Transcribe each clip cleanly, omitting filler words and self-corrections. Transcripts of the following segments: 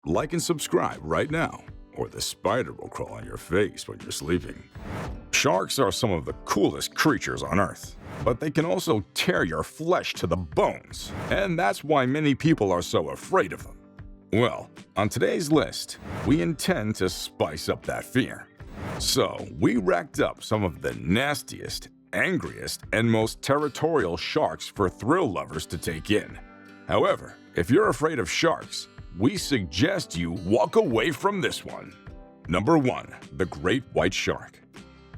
Like and subscribe right now, or the spider will crawl on your face when you're sleeping. Sharks are some of the coolest creatures on Earth, but they can also tear your flesh to the bones, and that's why many people are so afraid of them. Well, on today's list, we intend to spice up that fear. So, we racked up some of the nastiest, angriest, and most territorial sharks for thrill lovers to take in. However, if you're afraid of sharks, we suggest you walk away from this one. Number 1. The Great White Shark.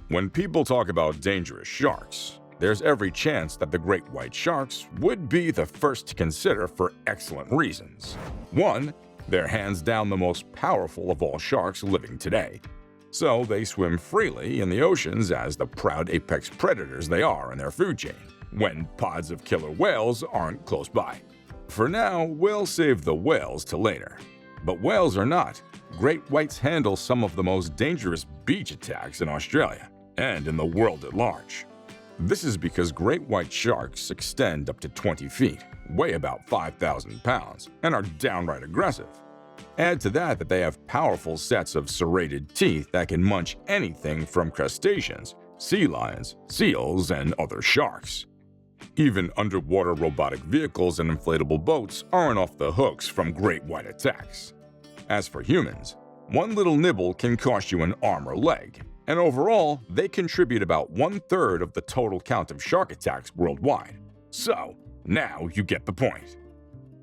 When people talk about dangerous sharks, there's every chance that the great white sharks would be the first to consider for excellent reasons. 1. They're hands down the most powerful of all sharks living today. So they swim freely in the oceans as the proud apex predators they are in their food chain, when pods of killer whales aren't close by. For now, we'll save the whales till later. But whales or not, great whites handle some of the most dangerous beach attacks in Australia and in the world at large. This is because great white sharks extend up to 20 feet, weigh about 5,000 pounds, and are downright aggressive. Add to that they have powerful sets of serrated teeth that can munch anything from crustaceans, sea lions, seals, and other sharks. Even underwater robotic vehicles and inflatable boats aren't off the hooks from great white attacks. As for humans, one little nibble can cost you an arm or leg, and overall, they contribute about 1/3 of the total count of shark attacks worldwide. So, now you get the point.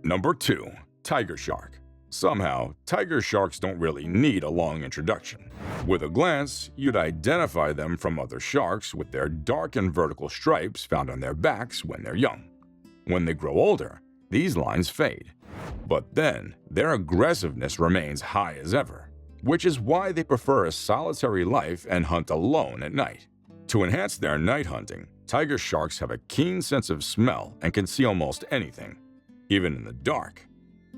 Number 2. Tiger Shark. Somehow, tiger sharks don't really need a long introduction. With a glance, you'd identify them from other sharks with their dark and vertical stripes found on their backs when they're young. When they grow older, these lines fade. But then, their aggressiveness remains high as ever, which is why they prefer a solitary life and hunt alone at night. To enhance their night hunting, tiger sharks have a keen sense of smell and can see almost anything, even in the dark.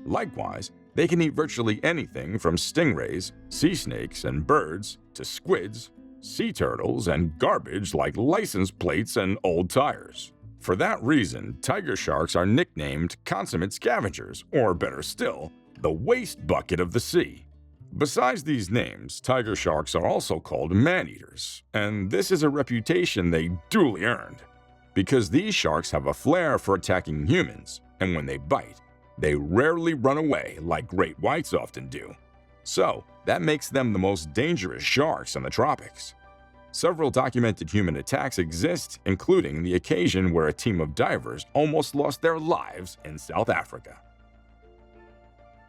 Likewise, they can eat virtually anything from stingrays, sea snakes, and birds to squids, sea turtles, and garbage like license plates and old tires. For that reason, tiger sharks are nicknamed consummate scavengers, or better still, the waste bucket of the sea. Besides these names, tiger sharks are also called man-eaters, and this is a reputation they duly earned, because these sharks have a flair for attacking humans, and when they bite, they rarely run away like great whites often do. So, that makes them the most dangerous sharks in the tropics. Several documented human attacks exist, including the occasion where a team of divers almost lost their lives in South Africa.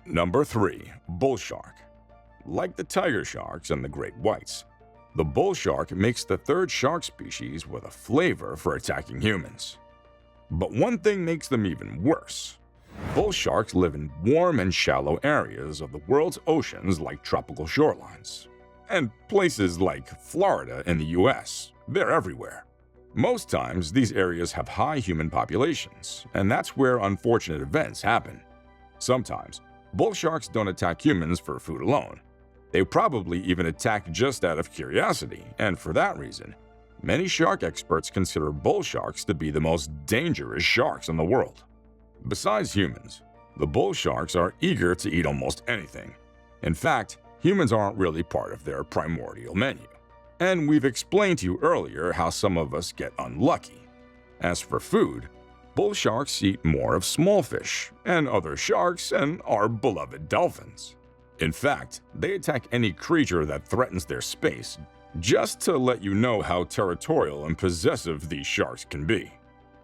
Number 3. Bull Shark. Like the tiger sharks and the great whites, the bull shark makes the third shark species with a flavor for attacking humans. But one thing makes them even worse. Bull sharks live in warm and shallow areas of the world's oceans like tropical shorelines. And places like Florida in the US, they're everywhere. Most times, these areas have high human populations, and that's where unfortunate events happen. Sometimes, bull sharks don't attack humans for food alone. They probably even attack just out of curiosity, and for that reason, many shark experts consider bull sharks to be the most dangerous sharks in the world. Besides humans, the bull sharks are eager to eat almost anything. In fact, humans aren't really part of their primordial menu. And we've explained to you earlier how some of us get unlucky. As for food, bull sharks eat more of small fish and other sharks and our beloved dolphins. In fact, they attack any creature that threatens their space, just to let you know how territorial and possessive these sharks can be.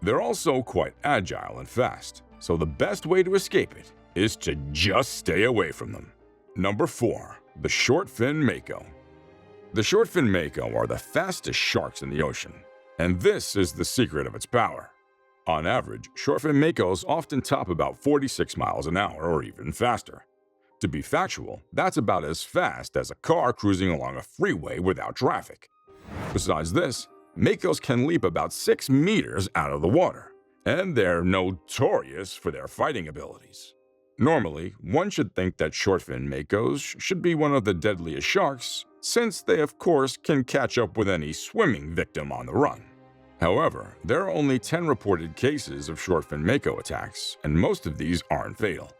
They're also quite agile and fast, so the best way to escape it is to just stay away from them. Number 4. The Shortfin Mako. The Shortfin Mako are the fastest sharks in the ocean, and this is the secret of its power. On average, Shortfin Makos often top about 46 miles an hour or even faster. To be factual, that's about as fast as a car cruising along a freeway without traffic. Besides this, Makos can leap about 6 meters out of the water, and they're notorious for their fighting abilities. Normally, one should think that Shortfin Makos should be one of the deadliest sharks, since they of course can catch up with any swimming victim on the run. However, there are only 10 reported cases of Shortfin Mako attacks, and most of these aren't fatal.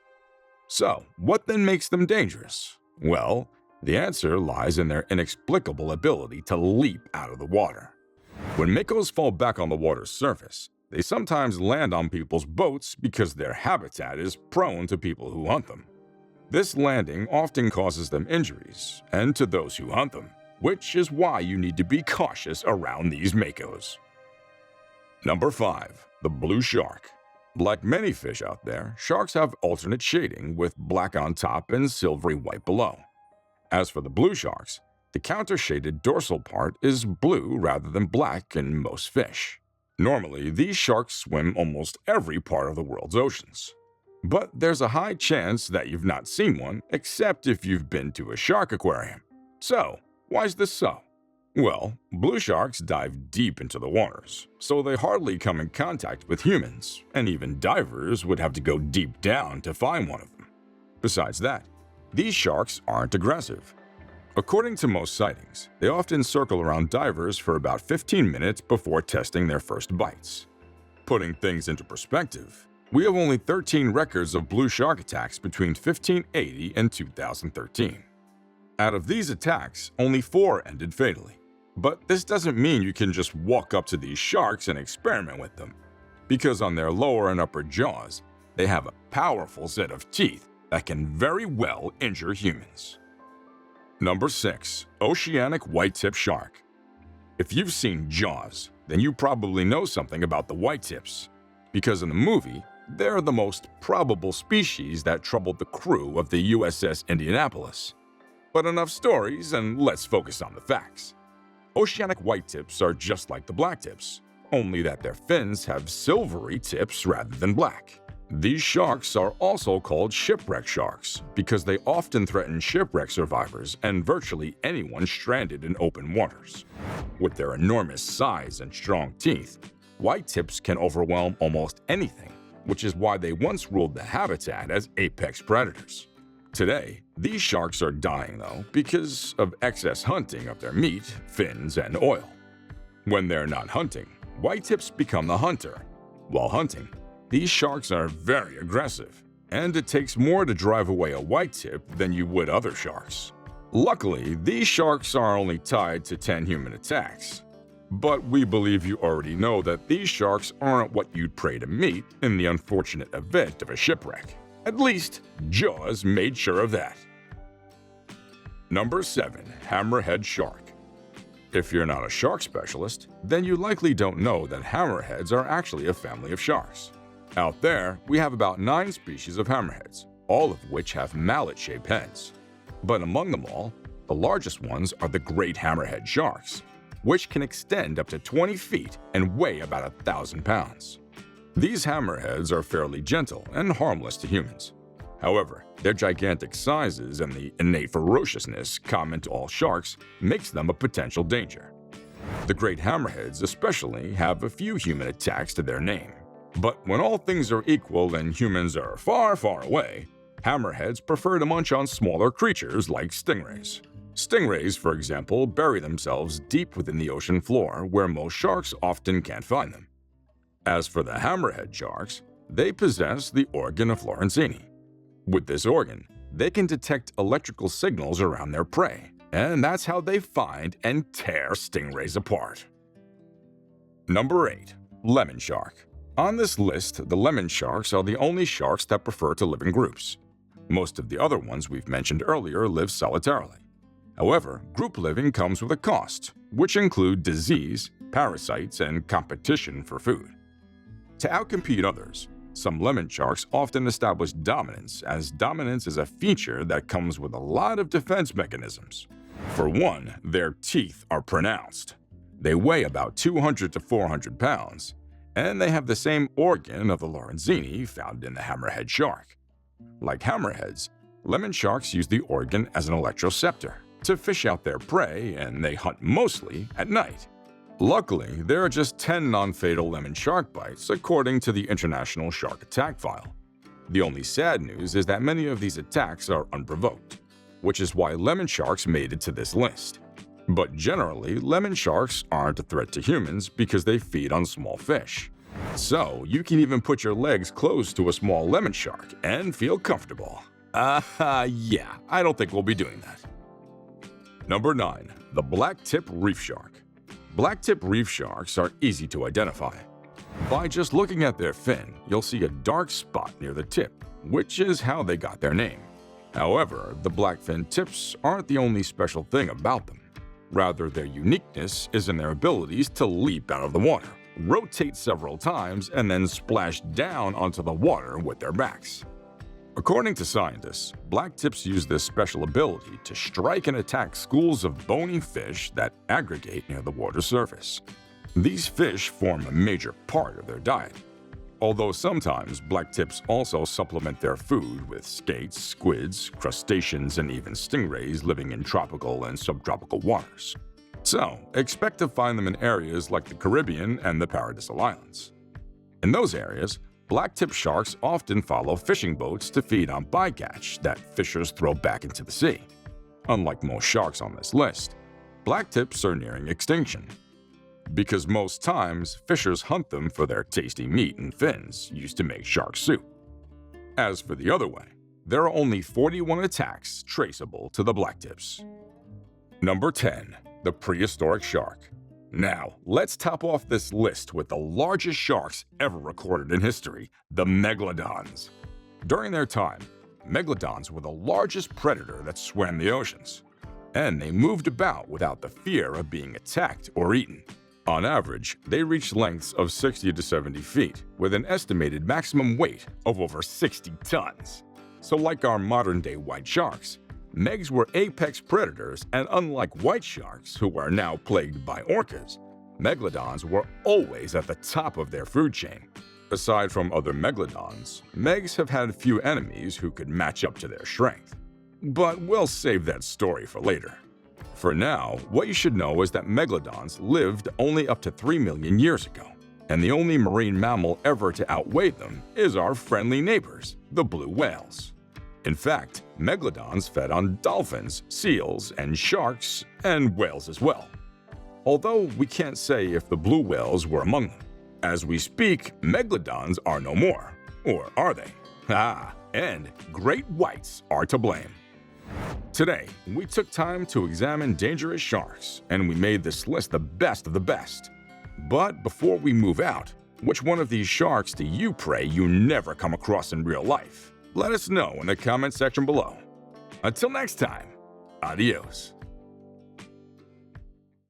So, what then makes them dangerous? Well, the answer lies in their inexplicable ability to leap out of the water. When Makos fall back on the water's surface, they sometimes land on people's boats because their habitat is prone to people who hunt them. This landing often causes them injuries, and to those who hunt them, which is why you need to be cautious around these Makos. Number 5. The blue shark. Like many fish out there, sharks have alternate shading with black on top and silvery white below. As for the blue sharks, the counter-shaded dorsal part is blue rather than black in most fish. Normally, these sharks swim almost every part of the world's oceans. But there's a high chance that you've not seen one except if you've been to a shark aquarium. So, why is this so? Well, blue sharks dive deep into the waters, so they hardly come in contact with humans, and even divers would have to go deep down to find one of them. Besides that, these sharks aren't aggressive. According to most sightings, they often circle around divers for about 15 minutes before testing their first bites. Putting things into perspective, we have only 13 records of blue shark attacks between 1580 and 2013. Out of these attacks, only 4 ended fatally. But this doesn't mean you can just walk up to these sharks and experiment with them, because on their lower and upper jaws, they have a powerful set of teeth that can very well injure humans. Number 6. Oceanic Whitetip Shark. If you've seen Jaws, then you probably know something about the whitetips, because in the movie, they're the most probable species that troubled the crew of the USS Indianapolis. But enough stories, and let's focus on the facts. Oceanic whitetips are just like the blacktips, only that their fins have silvery tips rather than black. These sharks are also called shipwreck sharks because they often threaten shipwreck survivors and virtually anyone stranded in open waters. With their enormous size and strong teeth, whitetips can overwhelm almost anything, which is why they once ruled the habitat as apex predators. Today, these sharks are dying though because of excess hunting of their meat, fins, and oil. When they're not hunting, whitetips become the hunter. While hunting, these sharks are very aggressive, and it takes more to drive away a whitetip than you would other sharks. Luckily, these sharks are only tied to 10 human attacks. But we believe you already know that these sharks aren't what you'd pray to meet in the unfortunate event of a shipwreck. At least, Jaws made sure of that. Number 7. Hammerhead Shark. If you're not a shark specialist, then you likely don't know that hammerheads are actually a family of sharks. Out there, we have about 9 species of hammerheads, all of which have mallet-shaped heads. But among them all, the largest ones are the great hammerhead sharks, which can extend up to 20 feet and weigh about 1,000 pounds. These hammerheads are fairly gentle and harmless to humans. However, their gigantic sizes and the innate ferociousness common to all sharks makes them a potential danger. The great hammerheads especially have a few human attacks to their name. But when all things are equal and humans are far, far away, hammerheads prefer to munch on smaller creatures like stingrays. Stingrays, for example, bury themselves deep within the ocean floor where most sharks often can't find them. As for the hammerhead sharks, they possess the organ of Lorenzini. With this organ, they can detect electrical signals around their prey, and that's how they find and tear stingrays apart. Number 8. Lemon Shark. On this list, the lemon sharks are the only sharks that prefer to live in groups. Most of the other ones we've mentioned earlier live solitarily. However, group living comes with a cost, which include disease, parasites, and competition for food. To outcompete others, some lemon sharks often establish dominance, as dominance is a feature that comes with a lot of defense mechanisms. For one, their teeth are pronounced. They weigh about 200 to 400 pounds, and they have the same organ of the Lorenzini found in the hammerhead shark. Like hammerheads, lemon sharks use the organ as an electroceptor to fish out their prey, and they hunt mostly at night. Luckily, there are just 10 non-fatal lemon shark bites according to the International Shark Attack File. The only sad news is that many of these attacks are unprovoked, which is why lemon sharks made it to this list. But generally, lemon sharks aren't a threat to humans because they feed on small fish. So, you can even put your legs close to a small lemon shark and feel comfortable. Yeah, I don't think we'll be doing that. Number 9. The Blacktip Reef Shark. Blacktip reef sharks are easy to identify. By just looking at their fin, you'll see a dark spot near the tip, which is how they got their name. However, the blackfin tips aren't the only special thing about them. Rather, their uniqueness is in their abilities to leap out of the water, rotate several times, and then splash down onto the water with their backs. According to scientists, blacktips use this special ability to strike and attack schools of bony fish that aggregate near the water's surface. These fish form a major part of their diet, although sometimes blacktips also supplement their food with skates, squids, crustaceans, and even stingrays living in tropical and subtropical waters. So, expect to find them in areas like the Caribbean and the Paradisal Islands. In those areas, blacktip sharks often follow fishing boats to feed on bycatch that fishers throw back into the sea. Unlike most sharks on this list, blacktips are nearing extinction, because most times fishers hunt them for their tasty meat and fins used to make shark soup. As for the other way, there are only 41 attacks traceable to the blacktips. Number 10. The Prehistoric Shark. Now, let's top off this list with the largest sharks ever recorded in history, the megalodons. During their time, megalodons were the largest predator that swam the oceans, and they moved about without the fear of being attacked or eaten. On average, they reached lengths of 60 to 70 feet, with an estimated maximum weight of over 60 tons. So like our modern-day white sharks, megs were apex predators, and unlike white sharks, who are now plagued by orcas, megalodons were always at the top of their food chain. Aside from other megalodons, megs have had few enemies who could match up to their strength. But we'll save that story for later. For now, what you should know is that megalodons lived only up to 3 million years ago, and the only marine mammal ever to outweigh them is our friendly neighbors, the blue whales. In fact, megalodons fed on dolphins, seals, and sharks, and whales as well. Although we can't say if the blue whales were among them. As we speak, megalodons are no more. Or are they? And great whites are to blame. Today, we took time to examine dangerous sharks, and we made this list the best of the best. But before we move out, which one of these sharks do you pray you never come across in real life? Let us know in the comment section below. Until next time, adios.